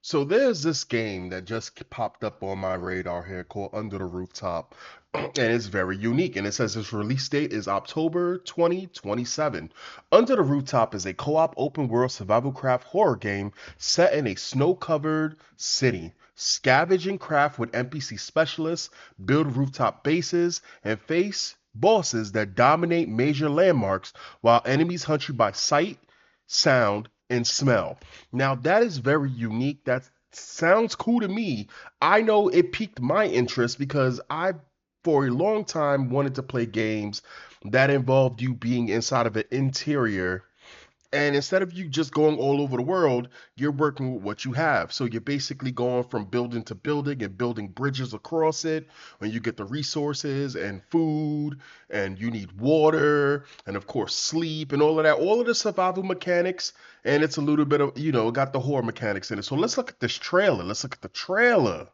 So there's this game that just popped up on my radar here called Under the Rooftop, and it's very unique. And it says its release date is October 2027. Under the Rooftop is a co-op open world survival craft horror game set in a snow-covered city. Scavenge and craft with NPC specialists, build rooftop bases, and face bosses that dominate major landmarks while enemies hunt you by sight, sound, and smell. Now that is very unique. That sounds cool to me. I know it piqued my interest because I, for a long time, wanted to play games that involved you being inside of an interior. And instead of you just going all over the world, you're working with what you have. So you're basically going from building to building and building bridges across it. When you get the resources and food, and you need water, and of course sleep and all of that, all of the survival mechanics. And it's a little bit of, it got the horror mechanics in it. So let's look at this trailer. Let's look at the trailer.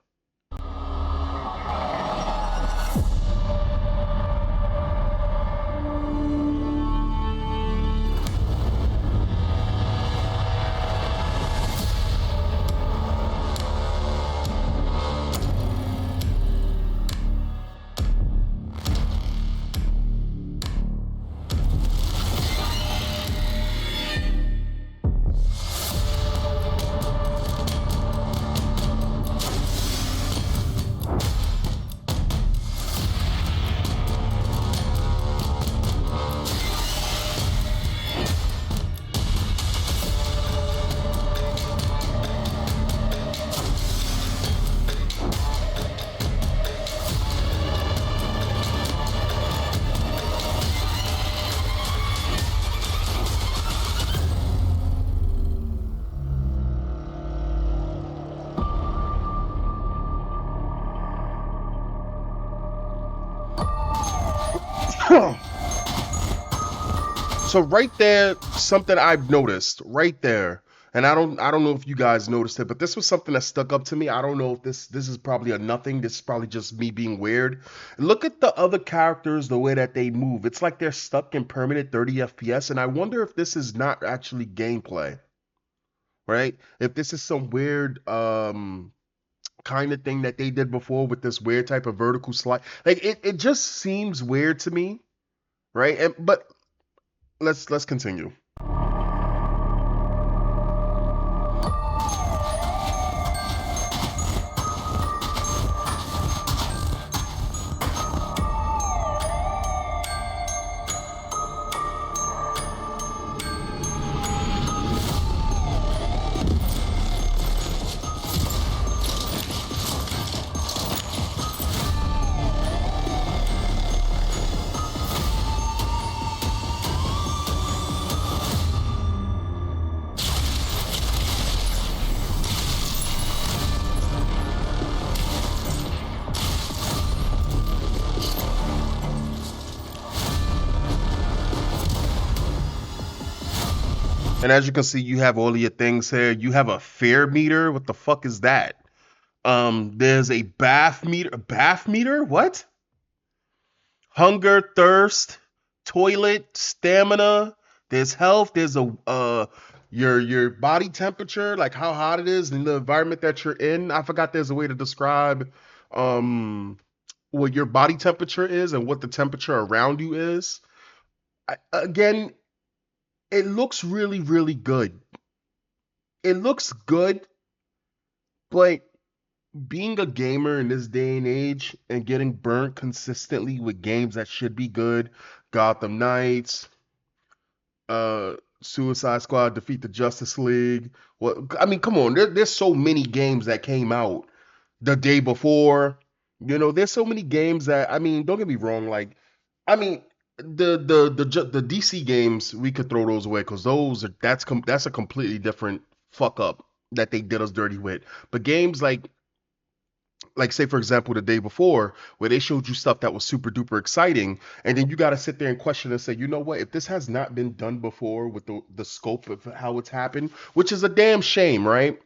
So right there, something I've noticed right there, and I don't know if you guys noticed it, but this was something that stuck up to me. I don't know if this is probably a nothing. This is probably just me being weird. Look at the other characters, the way that they move. It's like they're stuck in permanent 30 FPS, and I wonder if this is not actually gameplay, right? If this is some weird kind of thing that they did before with this weird type of vertical slide. Like it just seems weird to me, right? But let's continue. And as you can see, you have all of your things here. You have a fear meter. What the fuck is that? There's a bath meter. Bath meter? What? Hunger, thirst, toilet, stamina. There's health. There's a your body temperature, like how hot it is in the environment that you're in. I forgot there's a way to describe um what your body temperature is and what the temperature around you is. Again, it looks really, really good. It looks good, but being a gamer in this day and age and getting burnt consistently with games that should be good, Gotham Knights, Suicide Squad, Defeat the Justice League. Well, I mean, come on, there's so many games that came out the day before. There's so many games that, I mean, don't get me wrong, like, I mean, the DC games, we could throw those away because that's a completely different fuck up that they did us dirty with. But games like say for example the day before where they showed you stuff that was super duper exciting, and then you got to sit there and question and say, you know what, if this has not been done before with the scope of how it's happened, which is a damn shame, right?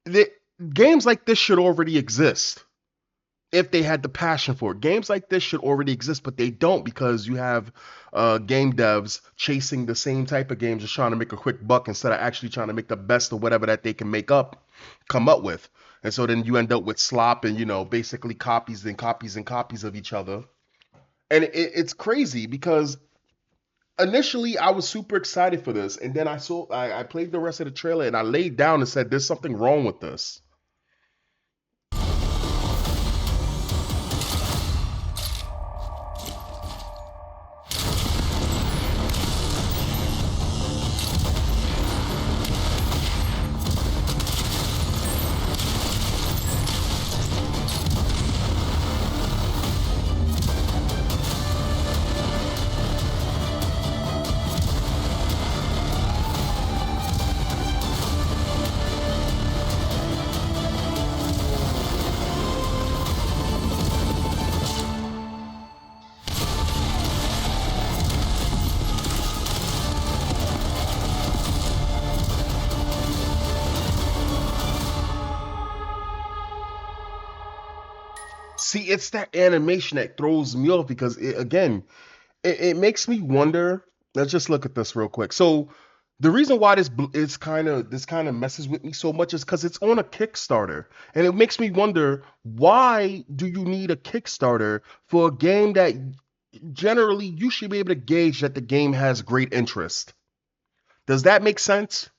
the, Games like this should already exist. if they had the passion for it. Games like this should already exist, but they don't because you have game devs chasing the same type of games, just trying to make a quick buck instead of actually trying to make the best of whatever that they can come up with. And so then you end up with slop and basically copies and copies and copies of each other. And it's crazy because initially I was super excited for this, and then I played the rest of the trailer and I laid down and said, "There's something wrong with this." See, it's that animation that throws me off because it makes me wonder. Let's just look at this real quick. So the reason why this kind of messes with me so much is because it's on a Kickstarter, and it makes me wonder, why do you need a Kickstarter for a game that generally you should be able to gauge that the game has great interest? Does that make sense?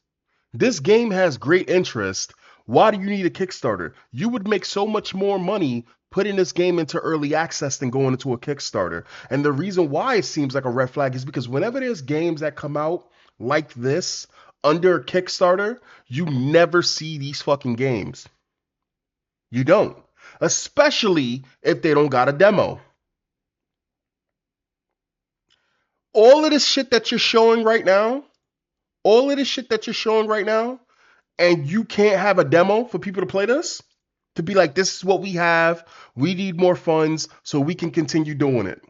This game has great interest. Why do you need a Kickstarter? You would make so much more money putting this game into early access than going into a Kickstarter. And the reason why it seems like a red flag is because whenever there's games that come out like this under a Kickstarter, you never see these fucking games. You don't. Especially if they don't got a demo. All of this shit that you're showing right now, all of this shit that you're showing right now, and you can't have a demo for people to play this, to be like, this is what we have, we need more funds so we can continue doing it.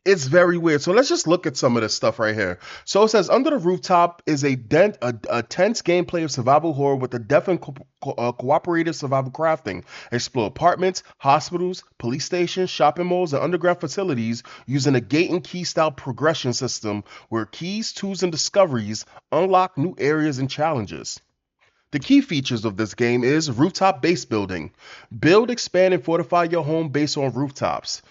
It's very weird. So let's just look at some of this stuff right here. So it says Under the Rooftop is a tense gameplay of survival horror with a depth and cooperative survival crafting. Explore apartments, hospitals, police stations, shopping malls, and underground facilities using a gate and key style progression system where keys, tools, and discoveries unlock new areas and challenges. The key features of this game is rooftop base building. Build, expand, and fortify your home based on rooftops.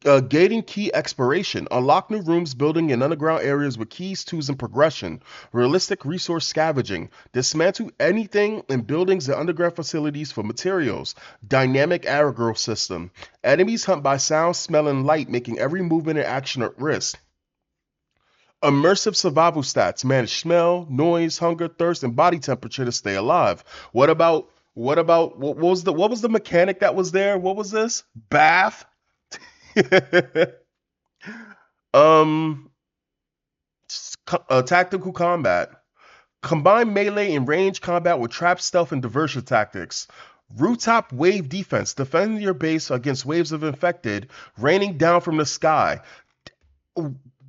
Gating key exploration. Unlock new rooms, building, and underground areas with keys, tools, and progression. Realistic resource scavenging. Dismantle anything in buildings and underground facilities for materials. Dynamic aggro system. Enemies hunt by sound, smell, and light, making every movement and action at risk. Immersive survival stats. Manage smell, noise, hunger, thirst, and body temperature to stay alive. What was the mechanic that was there? What was this? Bath? um, Tactical combat. Combine melee and range combat with trap stealth and diversion tactics. Rooftop wave defense. Defend your base against waves of infected raining down from the sky.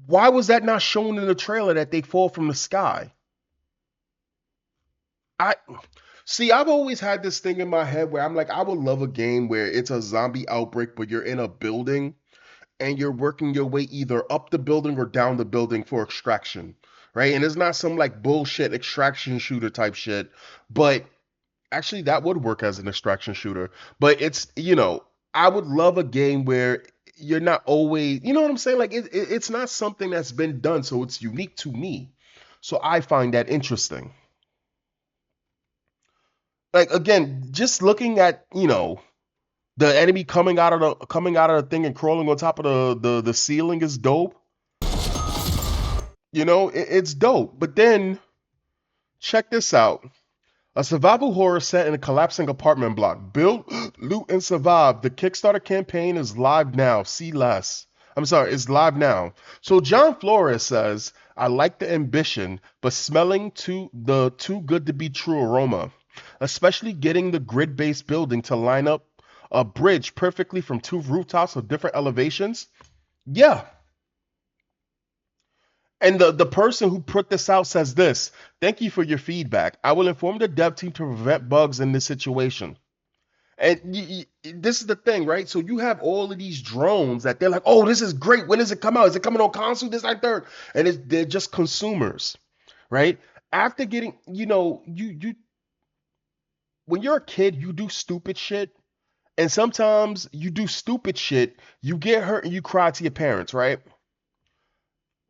Why was that not shown in the trailer that they fall from the sky? I See, I've always had this thing in my head where I'm like, I would love a game where it's a zombie outbreak, but you're in a building and you're working your way either up the building or down the building for extraction, right? And it's not some like bullshit extraction shooter type shit, but actually that would work as an extraction shooter. But I would love a game where you're not always, you know what I'm saying? Like it's not something that's been done, so it's unique to me. So I find that interesting. Like again, just looking at, the enemy coming out of the thing and crawling on top of the ceiling is dope. It's dope. But then check this out. A survival horror set in a collapsing apartment block. Build, loot, and survive. The Kickstarter campaign is live now. See less. I'm sorry, it's live now. So John Flores says, I like the ambition, but smelling too good to be true aroma. Especially getting the grid-based building to line up a bridge perfectly from two rooftops of different elevations. Yeah. And the person who put this out says this: thank you for your feedback. I will inform the dev team to prevent bugs in this situation. And this is the thing, right? So you have all of these drones that they're like, oh, this is great. When does it come out? Is it coming on console? This, that, third. And they're just consumers, right? After getting, you when you're a kid, you do stupid shit. And sometimes you do stupid shit, you get hurt and you cry to your parents, right?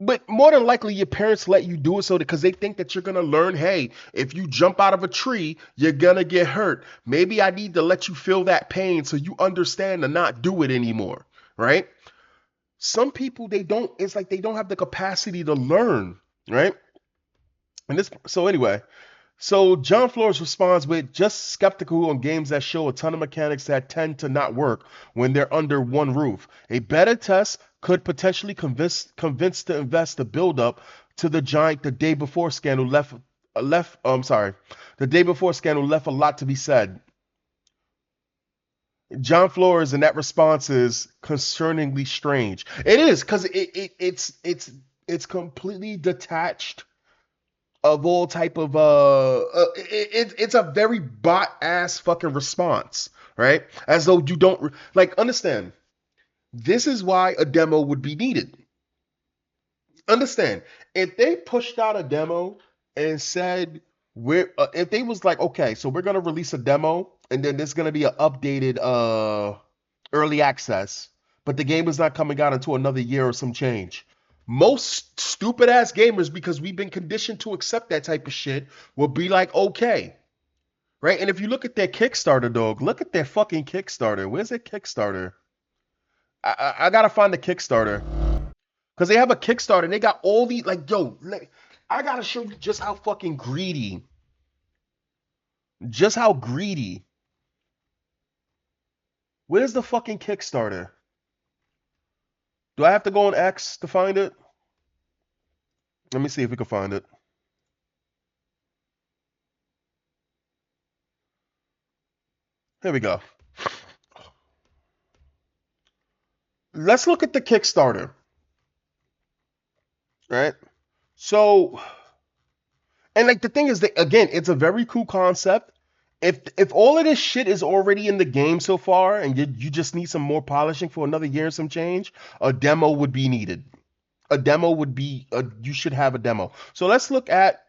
But more than likely, your parents let you do it so because they think that you're gonna learn. Hey, if you jump out of a tree, you're gonna get hurt. Maybe I need to let you feel that pain so you understand to not do it anymore, right? Some people they don't. It's like they don't have the capacity to learn, right? And this. So anyway, so John Flores responds with just skeptical on games that show a ton of mechanics that tend to not work when they're under one roof. A beta test could potentially convince the investor build up to the giant the day before scandal the day before scandal left a lot to be said. John Flores and that response is concerningly strange. It is because it's completely detached of all type of it's a very bot ass fucking response, right? As though you don't like understand. This is why a demo would be needed. Understand, if they pushed out a demo and said we're if they was like, okay, so we're gonna release a demo and then there's gonna be an updated early access, but the game is not coming out until another year or some change. Most stupid ass gamers, because we've been conditioned to accept that type of shit, will be like, okay, right? And if you look at their Kickstarter, dog, look at their fucking Kickstarter. Where's their Kickstarter? I gotta find the Kickstarter because they have a Kickstarter and they got all these like, yo, I gotta show you just how fucking greedy, just how greedy. Where's the fucking Kickstarter? Do I have to go on X to find it? Let me see if we can find it. Here we go. Let's look at the Kickstarter, right? So, and like the thing is that again, it's a very cool concept. If all of this shit is already in the game so far, and you just need some more polishing for another year and some change, a demo would be needed. A demo would be you should have a demo. So let's look at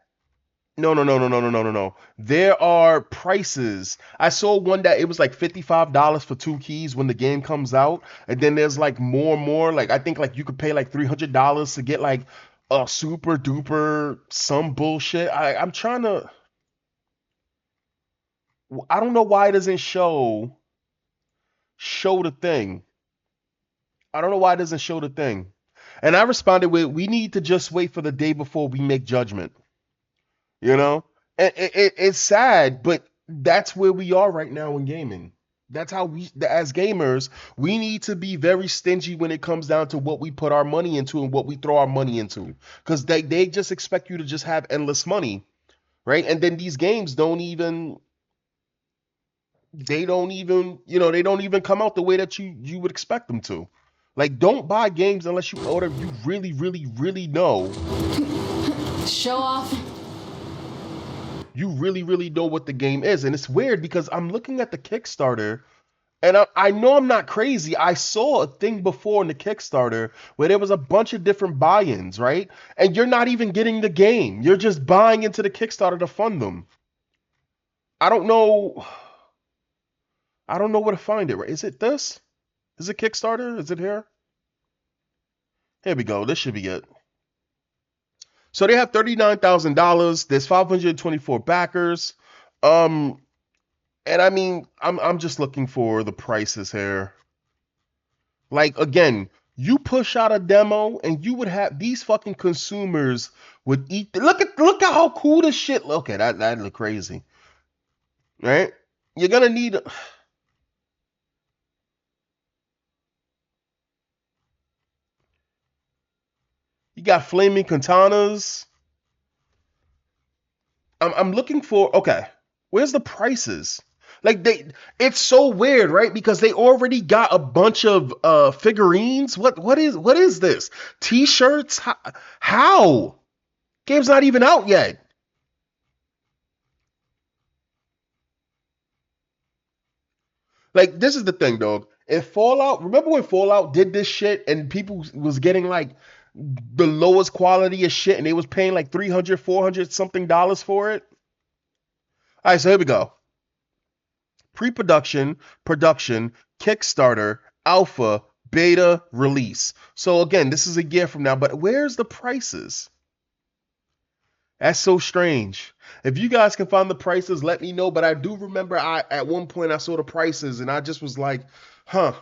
no, no, no, no, no, no, no, no, no. There are prices. I saw one that it was like $55 for 2 keys when the game comes out, and then there's like more and more. Like I think like you could pay like $300 to get like a super duper some bullshit. I'm trying to. I don't know why it doesn't show the thing. I don't know why it doesn't show the thing. And I responded with, "We need to just wait for the day before we make judgment." You know, it's sad, but that's where we are right now in gaming. That's how we, as gamers, we need to be very stingy when it comes down to what we put our money into and what we throw our money into, because they just expect you to just have endless money, right? And then these games they don't even come out the way that you would expect them to. Like, don't buy games unless you really, really, really know. Show off. You really, really know what the game is. And it's weird because I'm looking at the Kickstarter and I know I'm not crazy. I saw a thing before in the Kickstarter where there was a bunch of different buy-ins, right? And you're not even getting the game. You're just buying into the Kickstarter to fund them. I don't know. I don't know where to find it, right? Is it this? Is it Kickstarter? Is it here? Here we go. This should be it. So they have $39,000. There's 524 backers. Um, and I mean, I'm just looking for the prices here. Like again, you push out a demo and you would have these fucking consumers would eat. Look at how cool this shit. Okay, that look crazy, right? You're gonna need. You got flaming katanas. I'm looking for. Okay, where's the prices? Like it's so weird, right? Because they already got a bunch of figurines. What is this? T-shirts? How? Game's not even out yet. Like, this is the thing, dog. If Fallout, remember when Fallout did this shit and people was getting like the lowest quality of shit and they was paying like 300, 400 something dollars for it? All right, so here we go. Pre-production, production, Kickstarter, alpha, beta, release. So again, this is a year from now, but where's the prices? That's so strange. If you guys can find the prices, let me know. But I do remember I at one point I saw the prices and I just was like, huh.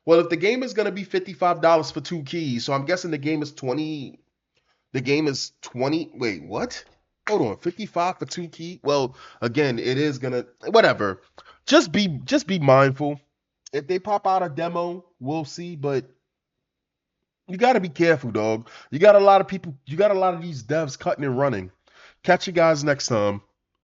Well, if the game is gonna be $55 for 2 keys, so I'm guessing the game is 20. The game is 20. Wait, what? Hold on, 55 for 2 key? Well, again, it is gonna whatever. Just be mindful. If they pop out a demo, we'll see. But you gotta be careful, dog. You got a lot of people, you got a lot of these devs cutting and running. Catch you guys next time.